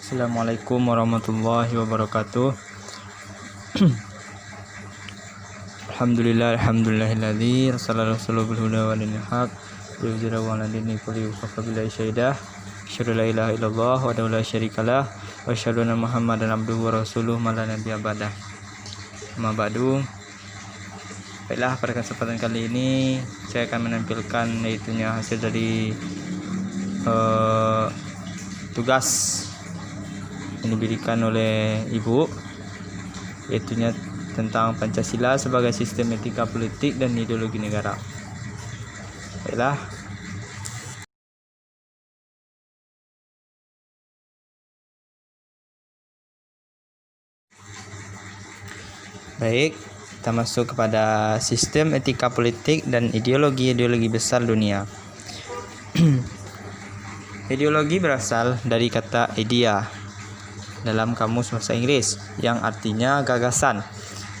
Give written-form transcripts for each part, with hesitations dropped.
Assalamualaikum warahmatullahi wabarakatuh. Alhamdulillahilladzi arsala rasulahu bil huda wa dinil haq liyudhhirahu 'ala dini kullihi wa kafa billahi shahidah. Asyhadu la ilaha illallah wa la syarikalah wa asyhadu anna Muhammadan abduhu wa rasuluhu ma la nabiyya ba'dah. Amma ba'du. Baiklah, pada kesempatan kali ini saya akan menampilkan yaitunya hasil dari tugas yang diberikan oleh Ibu, yaitunya tentang Pancasila sebagai sistem etika politik dan ideologi negara. Baiklah. Baik, kita masuk kepada sistem etika politik dan ideologi besar dunia. Ideologi berasal dari kata idea dalam kamus bahasa Inggris yang artinya gagasan.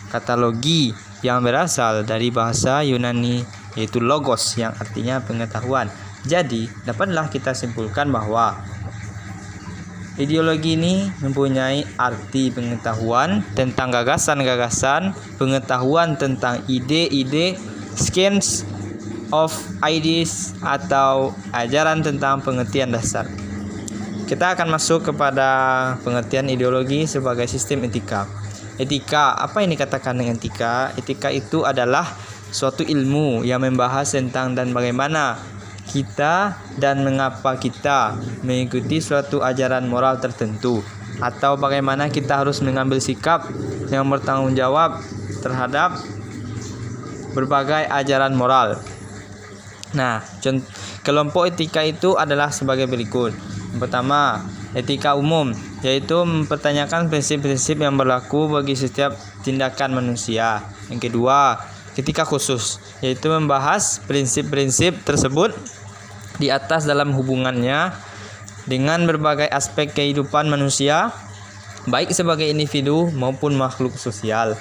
Kata logi yang berasal dari bahasa Yunani yaitu logos yang artinya pengetahuan. Jadi dapatlah kita simpulkan bahwa ideologi ini mempunyai arti pengetahuan tentang gagasan-gagasan, pengetahuan tentang ide-ide, schemes of ideas atau ajaran tentang pengertian dasar. Kita akan masuk kepada pengertian ideologi sebagai sistem etika. Etika, apa yang dikatakan dengan etika? Etika itu adalah suatu ilmu yang membahas tentang dan bagaimana kita dan mengapa kita mengikuti suatu ajaran moral tertentu, atau bagaimana kita harus mengambil sikap yang bertanggung jawab terhadap berbagai ajaran moral. Nah, kelompok etika itu adalah sebagai berikut. Yang pertama, etika umum, yaitu mempertanyakan prinsip-prinsip yang berlaku bagi setiap tindakan manusia. Yang kedua, etika khusus, yaitu membahas prinsip-prinsip tersebut di atas dalam hubungannya dengan berbagai aspek kehidupan manusia, baik sebagai individu maupun makhluk sosial.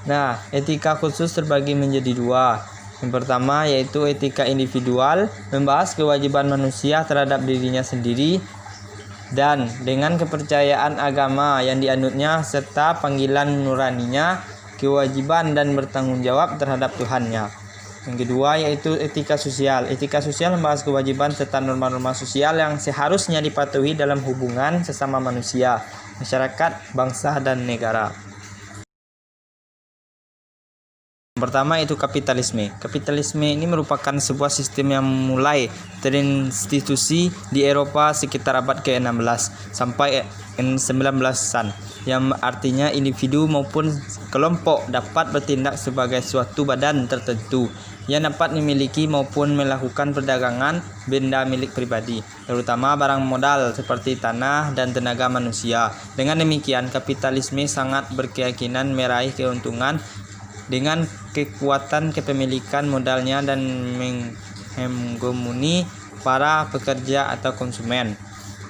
Nah, etika khusus terbagi menjadi dua. Yang pertama yaitu etika individual, membahas kewajiban manusia terhadap dirinya sendiri dan dengan kepercayaan agama yang dianutnya serta panggilan nuraninya, kewajiban dan bertanggung jawab terhadap Tuhannya. Yang kedua yaitu etika sosial. Etika sosial membahas kewajiban serta norma-norma sosial yang seharusnya dipatuhi dalam hubungan sesama manusia, masyarakat, bangsa dan negara. Pertama itu kapitalisme. Kapitalisme ini merupakan sebuah sistem yang mulai terinstitusi di Eropa sekitar abad ke-16 sampai 19-an, yang artinya individu maupun kelompok dapat bertindak sebagai suatu badan tertentu yang dapat memiliki maupun melakukan perdagangan benda milik pribadi, terutama barang modal seperti tanah dan tenaga manusia. Dengan demikian, kapitalisme sangat berkeyakinan meraih keuntungan dengan kekuatan kepemilikan modalnya dan menghegemoni para pekerja atau konsumen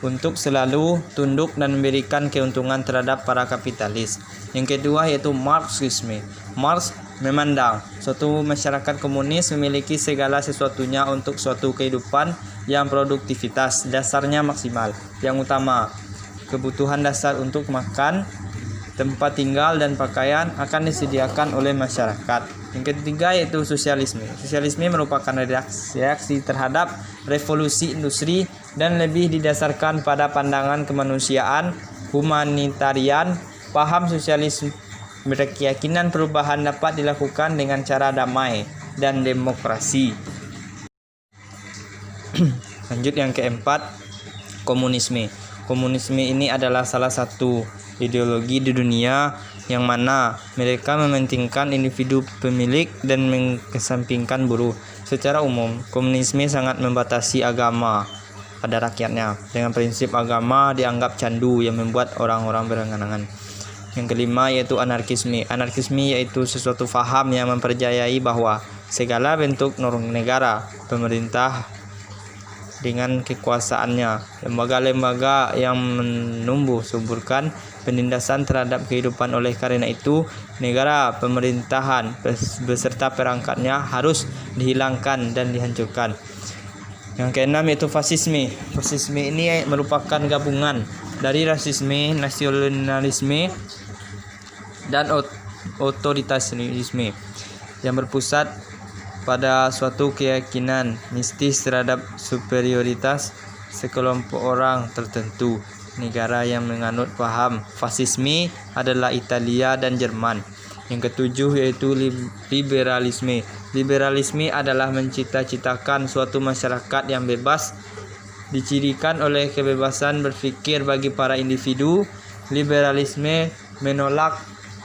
untuk selalu tunduk dan memberikan keuntungan terhadap para kapitalis. Yang kedua yaitu Marxisme. Marx memandang suatu masyarakat komunis memiliki segala sesuatunya untuk suatu kehidupan yang produktivitas dasarnya maksimal. Yang utama, kebutuhan dasar untuk makan, tempat tinggal dan pakaian akan disediakan oleh masyarakat. Yang ketiga yaitu sosialisme. Sosialisme merupakan reaksi terhadap revolusi industri dan lebih didasarkan pada pandangan kemanusiaan, humanitarian. Paham sosialisme berkeyakinan perubahan dapat dilakukan dengan cara damai dan demokrasi. Lanjut yang keempat, komunisme. Komunisme ini adalah salah satu ideologi di dunia yang mana mereka mementingkan individu pemilik dan mengesampingkan buruh. Secara umum, komunisme sangat membatasi agama pada rakyatnya dengan prinsip agama dianggap candu yang membuat orang-orang berangan-angan. Yang kelima yaitu anarkisme. Anarkisme yaitu sesuatu faham yang mempercayai bahwa segala bentuk negara, pemerintah dengan kekuasaannya, lembaga-lembaga yang menumbuh suburkan penindasan terhadap kehidupan. Oleh karena itu, negara, pemerintahan beserta perangkatnya harus dihilangkan dan dihancurkan. Yang keenam yaitu fasisme. Fasisme ini merupakan gabungan dari rasisme, nasionalisme, dan otoritarisme yang berpusat pada suatu keyakinan mistis terhadap superioritas sekelompok orang tertentu. Negara yang menganut paham fasisme adalah Italia dan Jerman. Yang ketujuh yaitu liberalisme. Liberalisme adalah mencita-citakan suatu masyarakat yang bebas, dicirikan oleh kebebasan berpikir bagi para individu. Liberalisme menolak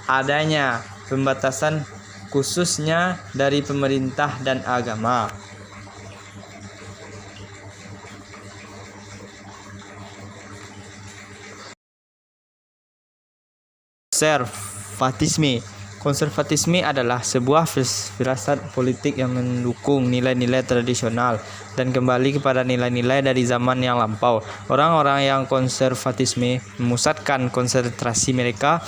adanya pembatasan khususnya dari pemerintah dan agama. Konservatisme adalah sebuah firasat politik yang mendukung nilai-nilai tradisional dan kembali kepada nilai-nilai dari zaman yang lampau. Orang-orang yang konservatisme memusatkan konsentrasi mereka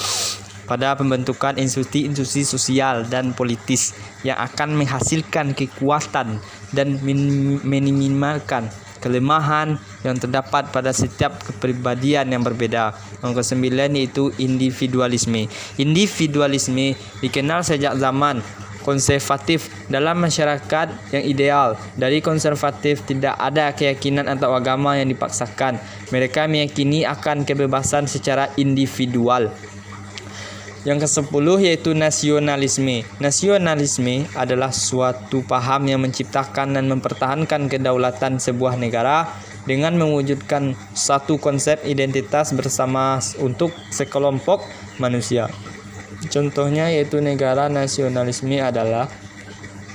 pada pembentukan institusi sosial dan politis yang akan menghasilkan kekuatan dan meminimalkan kelemahan yang terdapat pada setiap kepribadian yang berbeda. Yang kesembilan yaitu individualisme. Individualisme dikenal sejak zaman konservatif dalam masyarakat yang ideal. Dari konservatif tidak ada keyakinan atau agama yang dipaksakan. Mereka meyakini akan kebebasan secara individual. Yang ke-10 yaitu nasionalisme. Nasionalisme adalah suatu paham yang menciptakan dan mempertahankan kedaulatan sebuah negara dengan mewujudkan satu konsep identitas bersama untuk sekelompok manusia. Contohnya yaitu negara nasionalisme adalah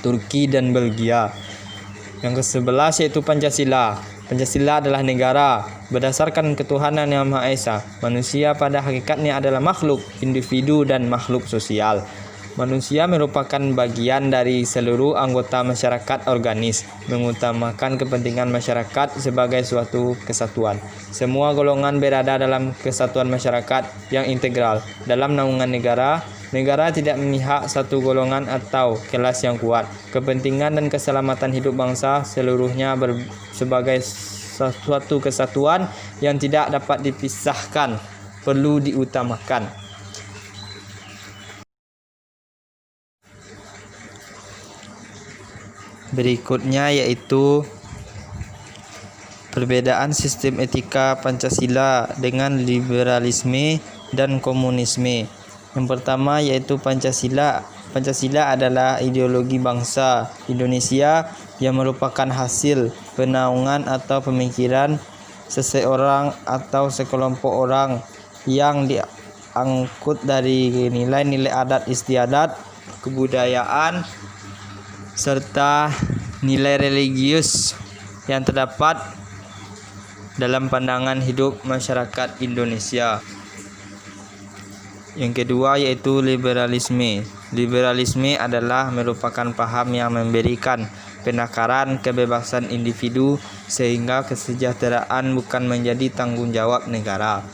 Turki dan Belgia. Yang ke-11 yaitu Pancasila. Pancasila adalah negara berdasarkan ketuhanan yang Maha Esa. Manusia pada hakikatnya adalah makhluk individu dan makhluk sosial. Manusia merupakan bagian dari seluruh anggota masyarakat organis, mengutamakan kepentingan masyarakat sebagai suatu kesatuan. Semua golongan berada dalam kesatuan masyarakat yang integral. Dalam naungan negara, negara tidak memihak satu golongan atau kelas yang kuat. Kepentingan dan keselamatan hidup bangsa seluruhnya sebagai suatu kesatuan yang tidak dapat dipisahkan perlu diutamakan. Berikutnya yaitu perbedaan sistem etika Pancasila dengan liberalisme dan komunisme. Yang pertama yaitu Pancasila. Pancasila adalah ideologi bangsa Indonesia yang merupakan hasil penaungan atau pemikiran seseorang atau sekelompok orang yang diangkut dari nilai-nilai adat istiadat, kebudayaan, serta nilai religius yang terdapat dalam pandangan hidup masyarakat Indonesia. Yang kedua yaitu liberalisme. Liberalisme adalah merupakan paham yang memberikan penakaran kebebasan individu sehingga kesejahteraan bukan menjadi tanggung jawab negara.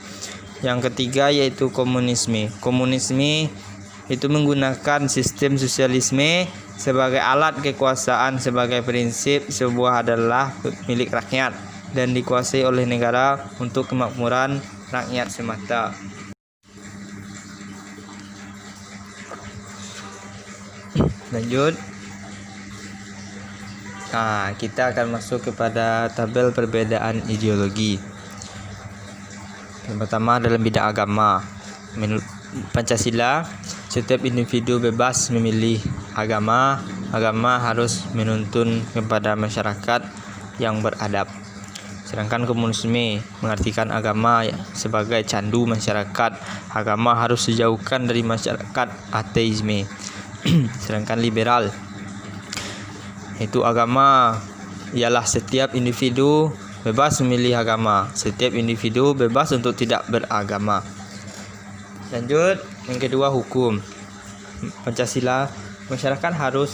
Yang ketiga yaitu komunisme. Komunisme itu menggunakan sistem sosialisme sebagai alat kekuasaan. Sebagai prinsip, sebuah adalah milik rakyat dan dikuasai oleh negara untuk kemakmuran rakyat semata. Lanjut. Nah, kita akan masuk kepada tabel perbedaan ideologi. Yang pertama dalam bidang agama. Menurut Pancasila, setiap individu bebas memilih agama. Agama harus menuntun kepada masyarakat yang beradab. Sedangkan komunisme mengartikan agama sebagai candu masyarakat. Agama harus dijauhkan dari masyarakat ateisme. Sedangkan liberal itu agama ialah setiap individu bebas memilih agama. Setiap individu bebas untuk tidak beragama. Lanjut, yang kedua hukum. Pancasila, masyarakat harus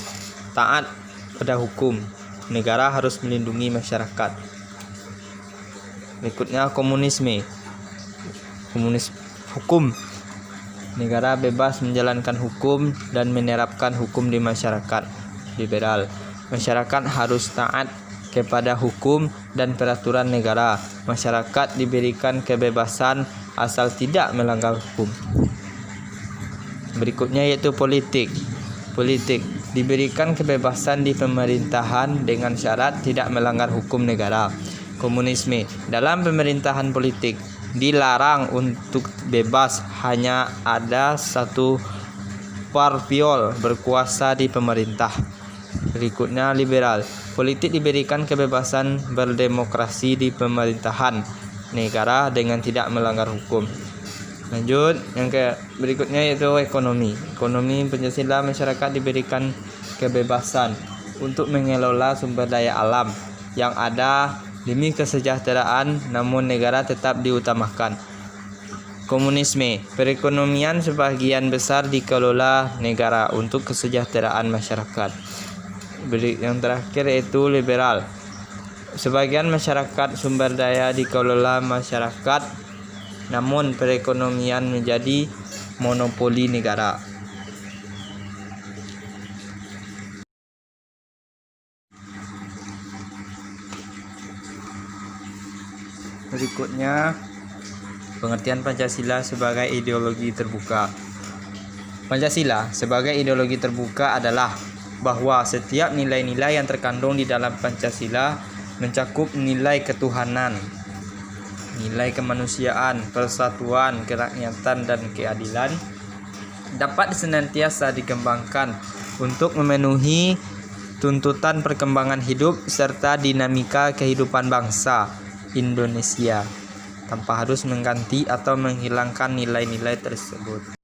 taat pada hukum. Negara harus melindungi masyarakat. Berikutnya komunisme. Hukum. Negara bebas menjalankan hukum dan menerapkan hukum di masyarakat. Liberal. Masyarakat harus taat kepada hukum dan peraturan negara. Masyarakat diberikan kebebasan asal tidak melanggar hukum. Berikutnya yaitu politik. Politik diberikan kebebasan di pemerintahan dengan syarat tidak melanggar hukum negara. Komunisme, dalam pemerintahan politik dilarang untuk bebas, hanya ada satu parpol berkuasa di pemerintah. Berikutnya liberal, politik diberikan kebebasan berdemokrasi di pemerintahan negara dengan tidak melanggar hukum. Lanjut, yang berikutnya yaitu ekonomi. Ekonomi Pancasila, masyarakat diberikan kebebasan untuk mengelola sumber daya alam yang ada demi kesejahteraan, namun negara tetap diutamakan. Komunisme, perekonomian sebagian besar dikelola negara untuk kesejahteraan masyarakat. Yang terakhir yaitu liberal. Sebagian masyarakat sumber daya dikelola masyarakat, namun perekonomian menjadi monopoli negara. Berikutnya, pengertian Pancasila sebagai ideologi terbuka. Pancasila sebagai ideologi terbuka adalah bahwa setiap nilai-nilai yang terkandung di dalam Pancasila mencakup nilai ketuhanan, nilai kemanusiaan, persatuan, kerakyatan, dan keadilan, dapat senantiasa dikembangkan untuk memenuhi tuntutan perkembangan hidup serta dinamika kehidupan bangsa Indonesia, tanpa harus mengganti atau menghilangkan nilai-nilai tersebut.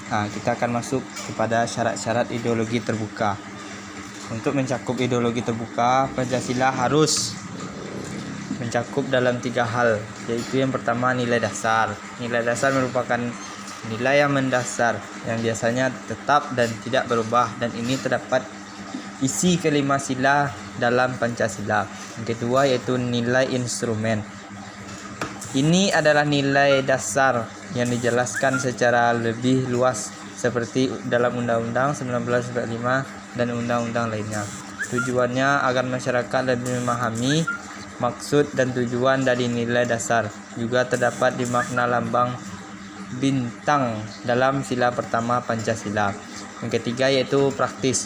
Kita akan masuk kepada syarat-syarat ideologi terbuka. Untuk mencakup ideologi terbuka, Pancasila harus mencakup dalam 3 hal, yaitu yang pertama nilai dasar. Nilai dasar merupakan nilai yang mendasar yang biasanya tetap dan tidak berubah, dan ini terdapat isi kelima sila dalam Pancasila. Yang kedua yaitu nilai instrumen. Ini adalah nilai dasar yang dijelaskan secara lebih luas seperti dalam Undang-Undang 1945 dan undang-undang lainnya. Tujuannya agar masyarakat lebih memahami maksud dan tujuan dari nilai dasar. Juga terdapat di makna lambang bintang dalam sila pertama Pancasila. Yang ketiga yaitu praktis.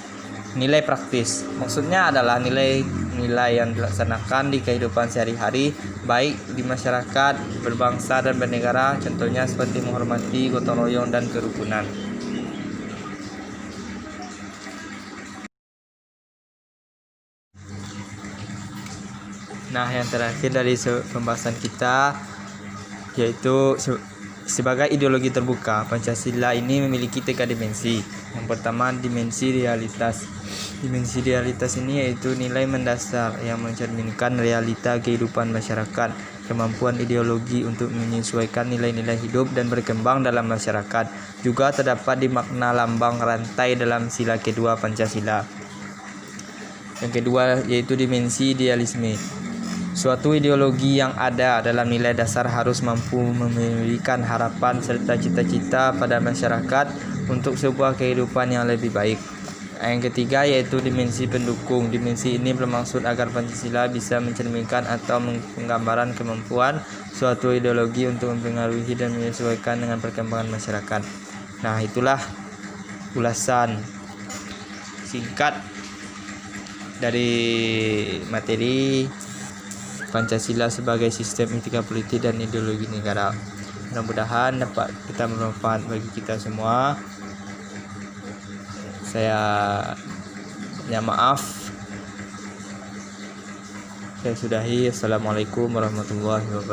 Nilai praktis maksudnya adalah nilai-nilai yang dilaksanakan di kehidupan sehari-hari, baik di masyarakat, berbangsa dan bernegara, contohnya seperti menghormati, gotong royong, dan kerukunan. Nah, yang terakhir dari pembahasan kita yaitu sebagai ideologi terbuka, Pancasila ini memiliki 3 dimensi. Yang pertama, dimensi realitas. Dimensi realitas ini yaitu nilai mendasar yang mencerminkan realita kehidupan masyarakat, kemampuan ideologi untuk menyesuaikan nilai-nilai hidup dan berkembang dalam masyarakat. Juga terdapat di makna lambang rantai dalam sila kedua Pancasila. Yang kedua yaitu dimensi idealisme. Suatu ideologi yang ada dalam nilai dasar harus mampu memberikan harapan serta cita-cita pada masyarakat untuk sebuah kehidupan yang lebih baik. Yang ketiga yaitu dimensi pendukung. Dimensi ini bermaksud agar Pancasila bisa mencerminkan atau menggambarkan kemampuan suatu ideologi untuk mempengaruhi dan menyesuaikan dengan perkembangan masyarakat. Nah, itulah ulasan singkat dari materi Pancasila sebagai sistem etika politik dan ideologi negara. Mudah-mudahan dapat kita bermanfaat bagi kita semua. Saya minta maaf. Saya sudahi. Assalamualaikum warahmatullahi wabarakatuh.